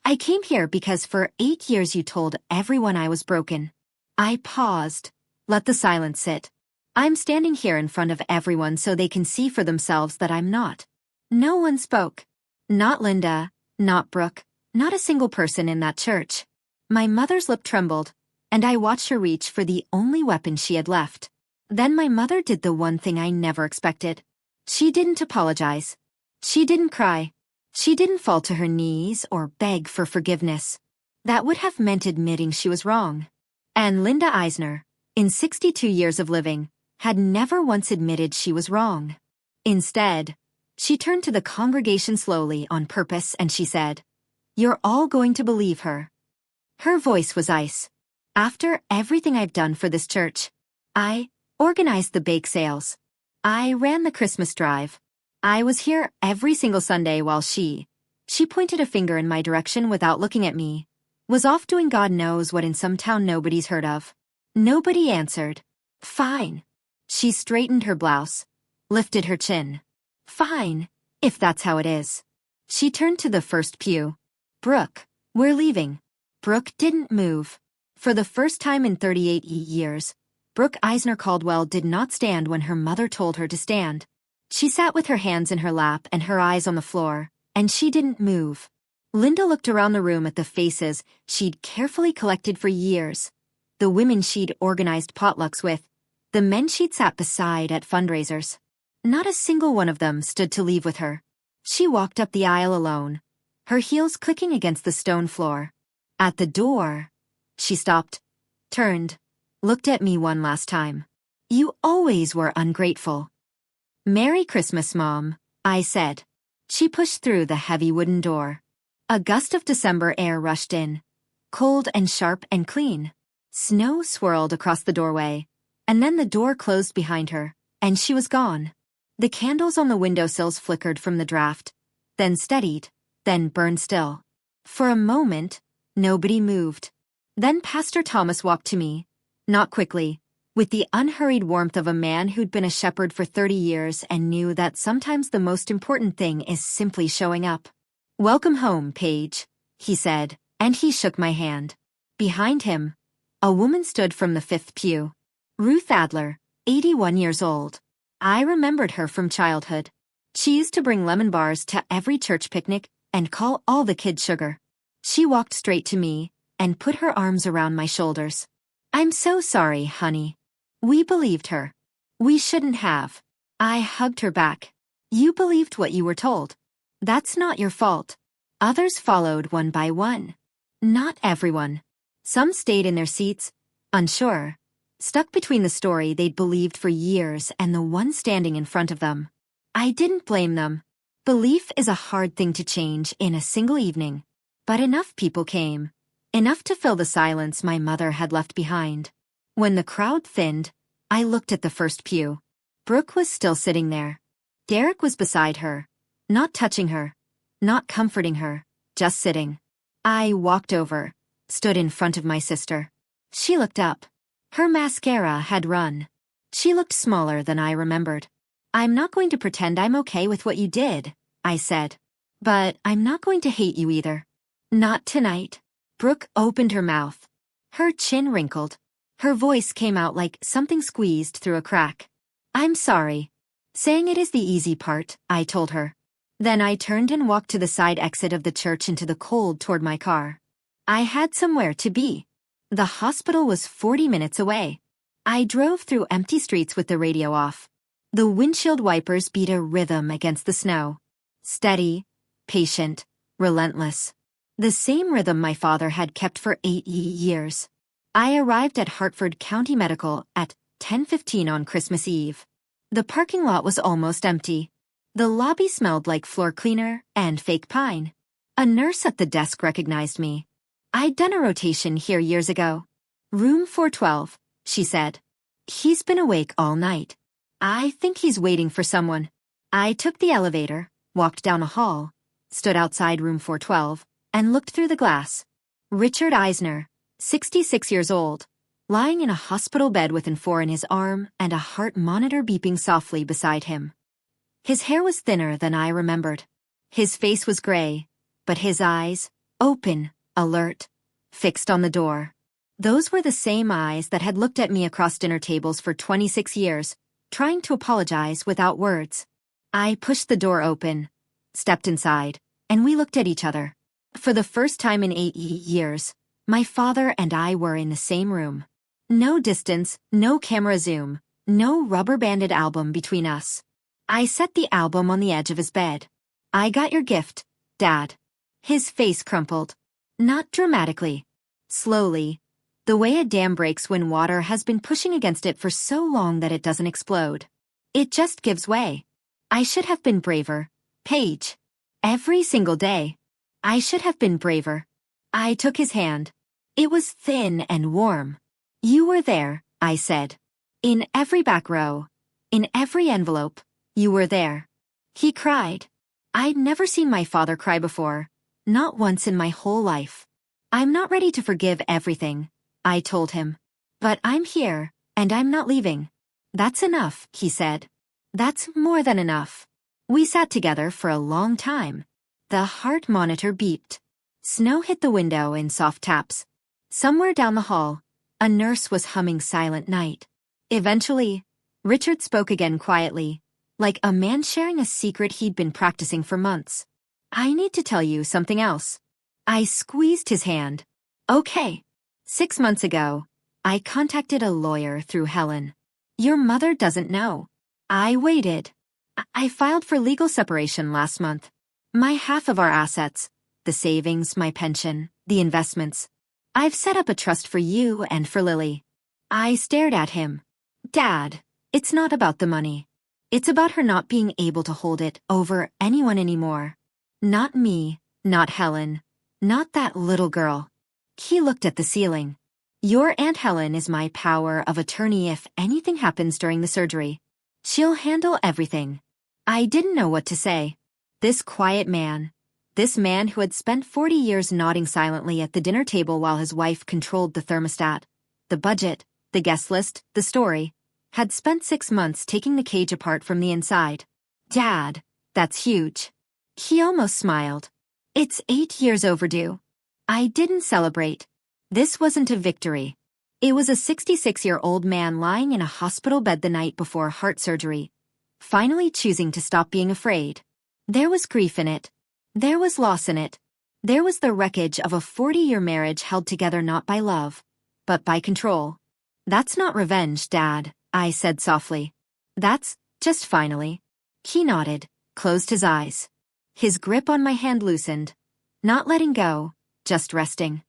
I came here because for 8 years you told everyone I was broken. I paused, let the silence sit. I'm standing here in front of everyone so they can see for themselves that I'm not. No one spoke. Not Linda, not Brooke, not a single person in that church. My mother's lip trembled, and I watched her reach for the only weapon she had left. Then my mother did the one thing I never expected. She didn't apologize. She didn't cry. She didn't fall to her knees or beg for forgiveness. That would have meant admitting she was wrong. And Linda Eisner, in 62 years of living, had never once admitted she was wrong. Instead, she turned to the congregation slowly on purpose and she said, "You're all going to believe her." Her voice was ice. After everything I've done for this church, I organized the bake sales. I ran the Christmas drive. I was here every single Sunday while she pointed a finger in my direction without looking at me, was off doing God knows what in some town nobody's heard of. Nobody answered. Fine. She straightened her blouse, lifted her chin. Fine, if that's how it is. She turned to the first pew. Brooke, we're leaving. Brooke didn't move. For the first time in 38 years, Brooke Eisner Caldwell did not stand when her mother told her to stand. She sat with her hands in her lap and her eyes on the floor, and she didn't move. Linda looked around the room at the faces she'd carefully collected for years, the women she'd organized potlucks with, the men she'd sat beside at fundraisers. Not a single one of them stood to leave with her. She walked up the aisle alone, her heels clicking against the stone floor. At the door, she stopped, turned, looked at me one last time. You always were ungrateful. Merry Christmas, Mom, I said. She pushed through the heavy wooden door. A gust of December air rushed in, cold and sharp and clean. Snow swirled across the doorway, and then the door closed behind her, and she was gone. The candles on the windowsills flickered from the draft, then steadied, then burned still. For a moment, nobody moved. Then Pastor Thomas walked to me, not quickly, with the unhurried warmth of a man who'd been a shepherd for 30 years and knew that sometimes the most important thing is simply showing up. "Welcome home, Paige," he said, and he shook my hand. Behind him, a woman stood from the fifth pew. Ruth Adler, 81 years old. I remembered her from childhood. She used to bring lemon bars to every church picnic and call all the kids sugar. She walked straight to me and put her arms around my shoulders. "I'm so sorry, honey. We believed her. We shouldn't have." I hugged her back. "You believed what you were told. That's not your fault. Others followed one by one. Not everyone. Some stayed in their seats, unsure, stuck between the story they'd believed for years and the one standing in front of them. I didn't blame them. Belief is a hard thing to change in a single evening. But enough people came. Enough to fill the silence my mother had left behind. When the crowd thinned, I looked at the first pew. Brooke was still sitting there. Derek was beside her, not touching her, not comforting her, just sitting. I walked over, stood in front of my sister. She looked up. Her mascara had run. She looked smaller than I remembered. "I'm not going to pretend I'm okay with what you did," I said. "But I'm not going to hate you either. Not tonight." Brooke opened her mouth. Her chin wrinkled. Her voice came out like something squeezed through a crack. "I'm sorry. Saying it is the easy part," I told her. Then I turned and walked to the side exit of the church into the cold toward my car. I had somewhere to be. The hospital was 40 minutes away. I drove through empty streets with the radio off. The windshield wipers beat a rhythm against the snow. Steady, patient, relentless. The same rhythm my father had kept for 8 years. I arrived at Hartford County Medical at 10:15 on Christmas Eve. The parking lot was almost empty. The lobby smelled like floor cleaner and fake pine. A nurse at the desk recognized me. "I'd done a rotation here years ago. Room 412, she said. "He's been awake all night. I think he's waiting for someone." I took the elevator, walked down a hall, stood outside room 412, and looked through the glass. Richard Eisner, 66 years old, lying in a hospital bed with N4 in his arm and a heart monitor beeping softly beside him. His hair was thinner than I remembered. His face was gray, but his eyes, open, alert, fixed on the door. Those were the same eyes that had looked at me across dinner tables for 26 years, trying to apologize without words. I pushed the door open, stepped inside, and we looked at each other. For the first time in 8 years, my father and I were in the same room. No distance, no camera zoom, no rubber-banded album between us. I set the album on the edge of his bed. "I got your gift, Dad." His face crumpled. Not dramatically. Slowly. The way a dam breaks when water has been pushing against it for so long that it doesn't explode. It just gives way. I should have been braver, Paige. Every single day. I should have been braver. I took his hand. It was thin and warm. "You were there," I said. "In every back row. In every envelope. You were there." He cried. I'd never seen my father cry before. Not once in my whole life. "I'm not ready to forgive everything," I told him. "But I'm here, and I'm not leaving." "That's enough," he said. "That's more than enough." We sat together for a long time. The heart monitor beeped. Snow hit the window in soft taps. Somewhere down the hall, a nurse was humming Silent Night. Eventually, Richard spoke again quietly, like a man sharing a secret he'd been practicing for months. "I need to tell you something else." I squeezed his hand. "Okay. 6 months ago, I contacted a lawyer through Helen. Your mother doesn't know. I waited. I filed for legal separation last month. My half of our assets, the savings, my pension, the investments. I've set up a trust for you and for Lily." I stared at him. "Dad, it's not about the money. It's about her not being able to hold it over anyone anymore. Not me, not Helen, not that little girl." He looked at the ceiling. Your Aunt Helen is my power of attorney if anything happens during the surgery. She'll handle everything. I didn't know what to say. This quiet man, this man who had spent 40 years nodding silently at the dinner table while his wife controlled the thermostat, the budget, the guest list, the story, had spent 6 months taking the cage apart from the inside. Dad, that's huge. He almost smiled. It's 8 years overdue. I didn't celebrate. This wasn't a victory. It was a 66-year-old man lying in a hospital bed the night before heart surgery, finally choosing to stop being afraid. There was grief in it. There was loss in it. There was the wreckage of a 40-year marriage held together not by love, but by control. That's not revenge, Dad, I said softly. That's just finally. He nodded, closed his eyes. His grip on my hand loosened, not letting go, just resting.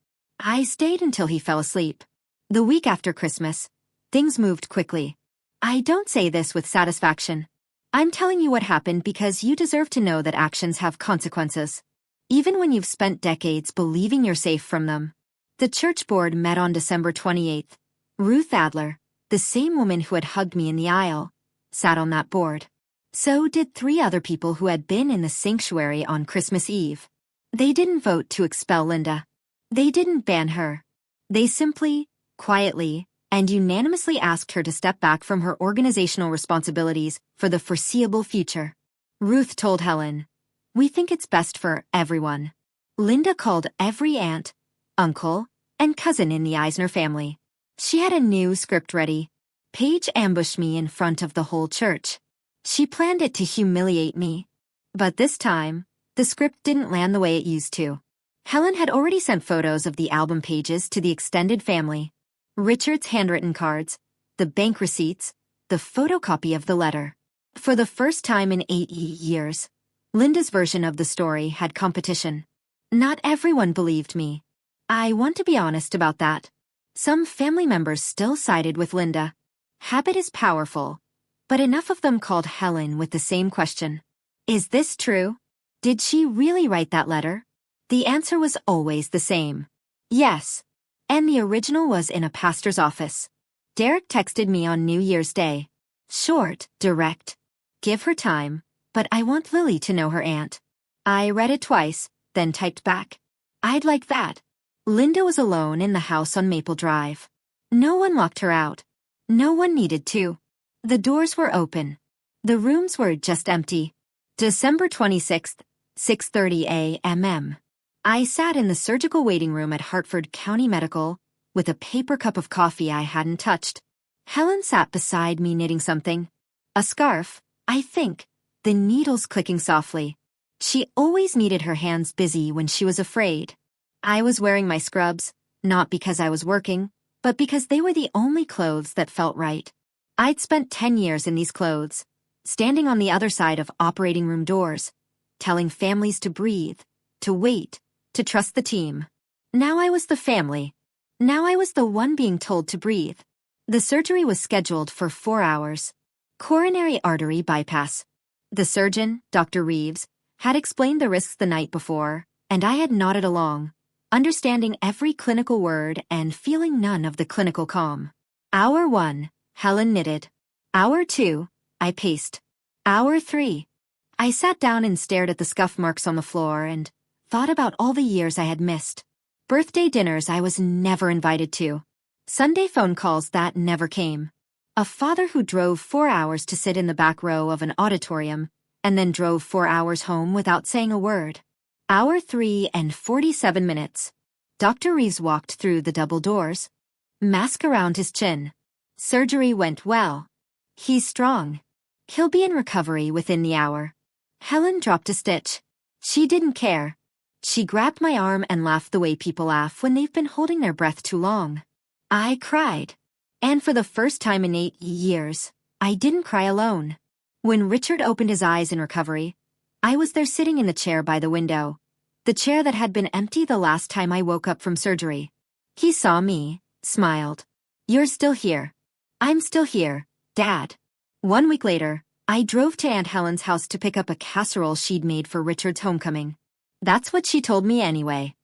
I stayed until he fell asleep. The week after Christmas, things moved quickly. I don't say this with satisfaction. I'm telling you what happened because you deserve to know that actions have consequences, even when you've spent decades believing you're safe from them. The church board met on December 28th. Ruth Adler, the same woman who had hugged me in the aisle, sat on that board. So did 3 other people who had been in the sanctuary on Christmas Eve. They didn't vote to expel Linda. They didn't ban her. They simply, quietly, and unanimously asked her to step back from her organizational responsibilities for the foreseeable future. Ruth told Helen, "We think it's best for everyone." Linda called every aunt, uncle, and cousin in the Eisner family. She had a new script ready. Paige ambushed me in front of the whole church. She planned it to humiliate me. But this time, the script didn't land the way it used to. Helen had already sent photos of the album pages to the extended family. Richard's handwritten cards, the bank receipts, the photocopy of the letter. For the first time in 8 years, Linda's version of the story had competition. Not everyone believed me. I want to be honest about that. Some family members still sided with Linda. Habit is powerful, but enough of them called Helen with the same question. Is this true? Did she really write that letter? The answer was always the same. Yes. And the original was in a pastor's office. Derek texted me on New Year's Day. Short, direct. Give her time, but I want Lily to know her aunt. I read it twice, then typed back. I'd like that. Linda was alone in the house on Maple Drive. No one locked her out. No one needed to. The doors were open. The rooms were just empty. December 26th, 6:30 a.m. I sat in the surgical waiting room at Hartford County Medical with a paper cup of coffee I hadn't touched. Helen sat beside me knitting something. A scarf, I think, the needles clicking softly. She always needed her hands busy when she was afraid. I was wearing my scrubs, not because I was working, but because they were the only clothes that felt right. I'd spent 10 years in these clothes, standing on the other side of operating room doors, telling families to breathe, to wait, to trust the team. Now I was the family. Now I was the one being told to breathe. The surgery was scheduled for 4 hours. Coronary artery bypass. The surgeon, Dr. Reeves, had explained the risks the night before, and I had nodded along, understanding every clinical word and feeling none of the clinical calm. Hour 1, Helen knitted. Hour 2, I paced. Hour 3, I sat down and stared at the scuff marks on the floor and thought about all the years I had missed. Birthday dinners I was never invited to. Sunday phone calls that never came. A father who drove 4 hours to sit in the back row of an auditorium and then drove 4 hours home without saying a word. Hour 3 and 47 minutes. Dr. Reeves walked through the double doors. Mask around his chin. Surgery went well. He's strong. He'll be in recovery within the hour. Helen dropped a stitch. She didn't care. She grabbed my arm and laughed the way people laugh when they've been holding their breath too long. I cried. And for the first time in 8 years, I didn't cry alone. When Richard opened his eyes in recovery, I was there sitting in the chair by the window, the chair that had been empty the last time I woke up from surgery. He saw me, smiled. You're still here. I'm still here, Dad. 1 week later, I drove to Aunt Helen's house to pick up a casserole she'd made for Richard's homecoming. That's what she told me anyway.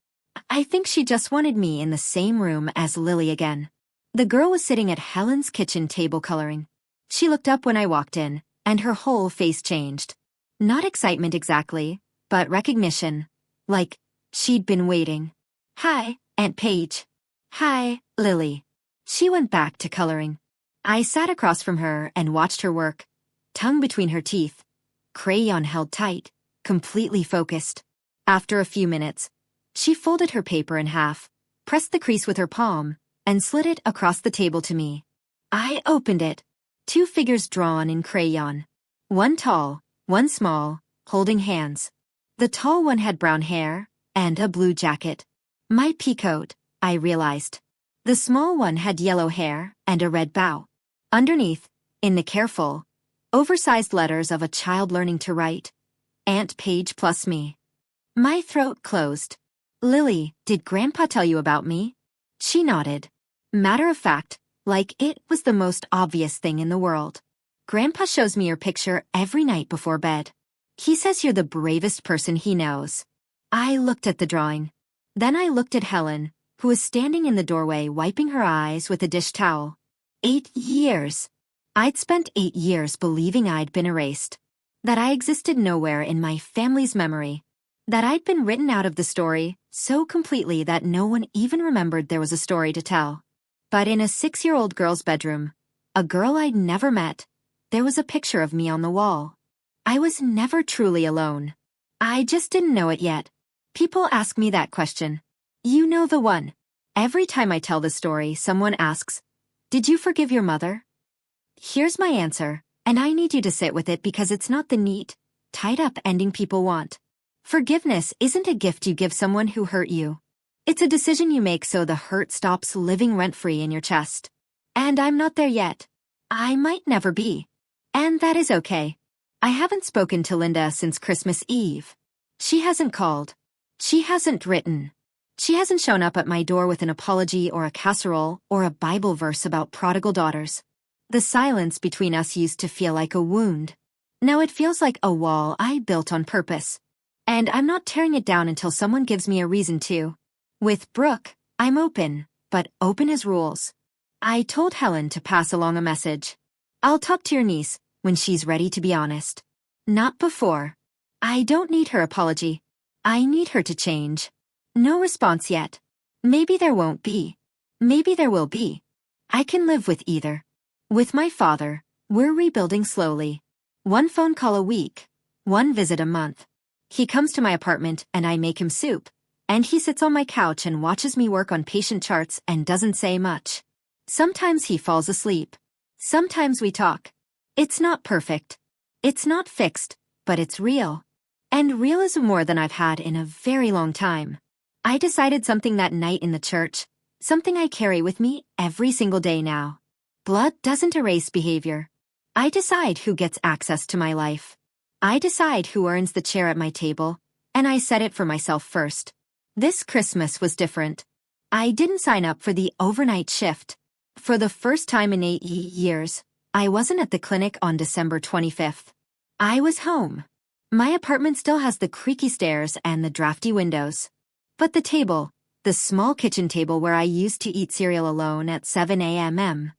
I think she just wanted me in the same room as Lily again. The girl was sitting at Helen's kitchen table coloring. She looked up when I walked in, and her whole face changed. Not excitement exactly, but recognition. Like, she'd been waiting. "Hi, Aunt Paige." "Hi, Lily." She went back to coloring. I sat across from her and watched her work, tongue between her teeth, crayon held tight, completely focused. After a few minutes, she folded her paper in half, pressed the crease with her palm, and slid it across the table to me. I opened it. 2 figures drawn in crayon. One tall, one small, holding hands. The tall one had brown hair and a blue jacket. My peacoat, I realized. The small one had yellow hair and a red bow. Underneath, in the careful, oversized letters of a child learning to write, "Aunt Paige plus me." My throat closed. "Lily, did Grandpa tell you about me?" She nodded. Matter of fact, like it was the most obvious thing in the world. "Grandpa shows me your picture every night before bed. He says you're the bravest person he knows." I looked at the drawing. Then I looked at Helen, who was standing in the doorway wiping her eyes with a dish towel. 8 years. I'd spent 8 years believing I'd been erased. That I existed nowhere in my family's memory. That I'd been written out of the story so completely that no one even remembered there was a story to tell. But in a 6-year-old girl's bedroom, a girl I'd never met, there was a picture of me on the wall. I was never truly alone. I just didn't know it yet. People ask me that question. You know the one. Every time I tell the story, someone asks, "Did you forgive your mother?" Here's my answer, and I need you to sit with it because it's not the neat, tied-up ending people want. Forgiveness isn't a gift you give someone who hurt you. It's a decision you make so the hurt stops living rent-free in your chest. And I'm not there yet. I might never be. And that is okay. I haven't spoken to Linda since Christmas Eve. She hasn't called. She hasn't written. She hasn't shown up at my door with an apology or a casserole or a Bible verse about prodigal daughters. The silence between us used to feel like a wound. Now it feels like a wall I built on purpose. And I'm not tearing it down until someone gives me a reason to. With Brooke, I'm open, but open as rules. I told Helen to pass along a message. I'll talk to your niece when she's ready to be honest. Not before. I don't need her apology. I need her to change. No response yet. Maybe there won't be. Maybe there will be. I can live with either. With my father, we're rebuilding slowly. 1 phone call a week, 1 visit a month. He comes to my apartment and I make him soup, and he sits on my couch and watches me work on patient charts and doesn't say much. Sometimes he falls asleep. Sometimes we talk. It's not perfect. It's not fixed, but it's real. And real is more than I've had in a very long time. I decided something that night in the church, something I carry with me every single day now. Blood doesn't erase behavior. I decide who gets access to my life. I decide who earns the chair at my table, and I set it for myself first. This Christmas was different. I didn't sign up for the overnight shift. For the first time in 8 years, I wasn't at the clinic on December 25th. I was home. My apartment still has the creaky stairs and the drafty windows. But the table, the small kitchen table where I used to eat cereal alone at 7 a.m.,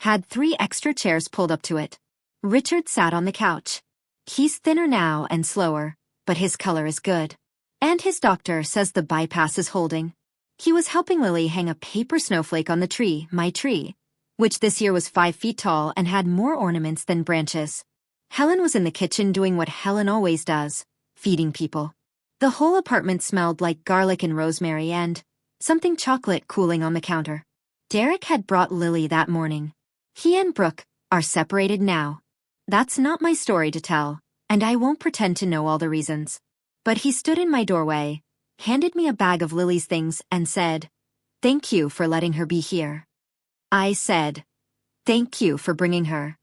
had 3 extra chairs pulled up to it. Richard sat on the couch. He's thinner now and slower, but his color is good. And his doctor says the bypass is holding. He was helping Lily hang a paper snowflake on the tree, my tree, which this year was 5 feet tall and had more ornaments than branches. Helen was in the kitchen doing what Helen always does, feeding people. The whole apartment smelled like garlic and rosemary and something chocolate cooling on the counter. Derek had brought Lily that morning. He and Brooke are separated now. That's not my story to tell, and I won't pretend to know all the reasons. But he stood in my doorway, handed me a bag of Lily's things and said, "Thank you for letting her be here." I said, "Thank you for bringing her."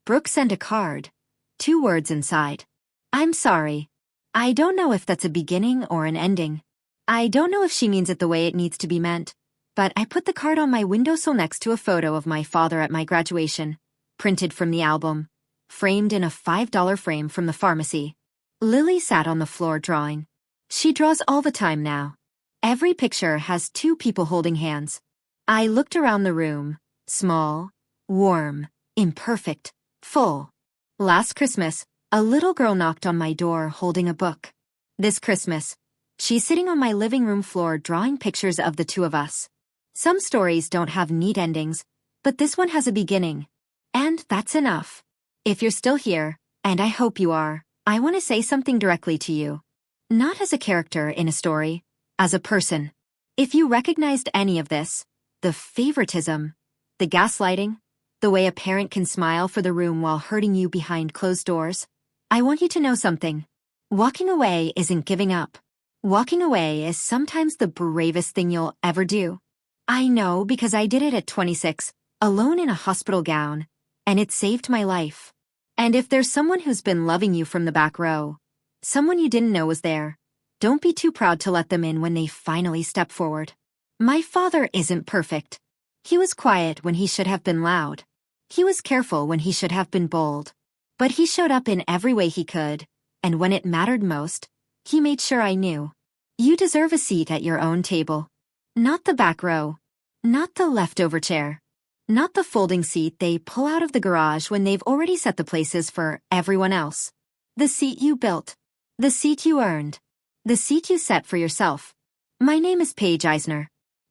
Brooke sent a card. 2 words inside. "I'm sorry. I don't know if that's a beginning or an ending. I don't know if she means it the way it needs to be meant, but I put the card on my windowsill next to a photo of my father at my graduation, printed from the album, framed in a $5 frame from the pharmacy. Lily sat on the floor drawing. She draws all the time now. Every picture has two people holding hands. I looked around the room. Small, warm, imperfect, full. Last Christmas, a little girl knocked on my door holding a book. This Christmas, she's sitting on my living room floor drawing pictures of the two of us. Some stories don't have neat endings, but this one has a beginning. And that's enough. If you're still here, and I hope you are, I want to say something directly to you. Not as a character in a story, as a person. If you recognized any of this, the favoritism, the gaslighting, the way a parent can smile for the room while hurting you behind closed doors, I want you to know something. Walking away isn't giving up. Walking away is sometimes the bravest thing you'll ever do. I know because I did it at 26, alone in a hospital gown, and it saved my life. And if there's someone who's been loving you from the back row, someone you didn't know was there, don't be too proud to let them in when they finally step forward. My father isn't perfect. He was quiet when he should have been loud. He was careful when he should have been bold. But he showed up in every way he could, and when it mattered most, he made sure I knew. You deserve a seat at your own table. Not the back row. Not the leftover chair. Not the folding seat they pull out of the garage when they've already set the places for everyone else. The seat you built. The seat you earned. The seat you set for yourself. My name is Paige Eisner.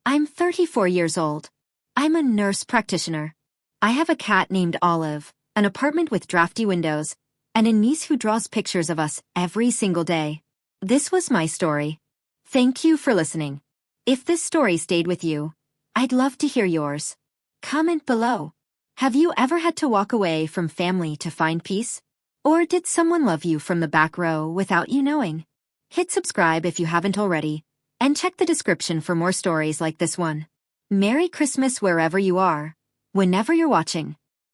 I'm 34 years old. I'm a nurse practitioner. I have a cat named Olive, an apartment with drafty windows, and a niece who draws pictures of us every single day. This was my story. Thank you for listening. If this story stayed with you, I'd love to hear yours. Comment below. Have you ever had to walk away from family to find peace? Or did someone love you from the back row without you knowing? Hit subscribe if you haven't already, and check the description for more stories like this one. Merry Christmas wherever you are, whenever you're watching.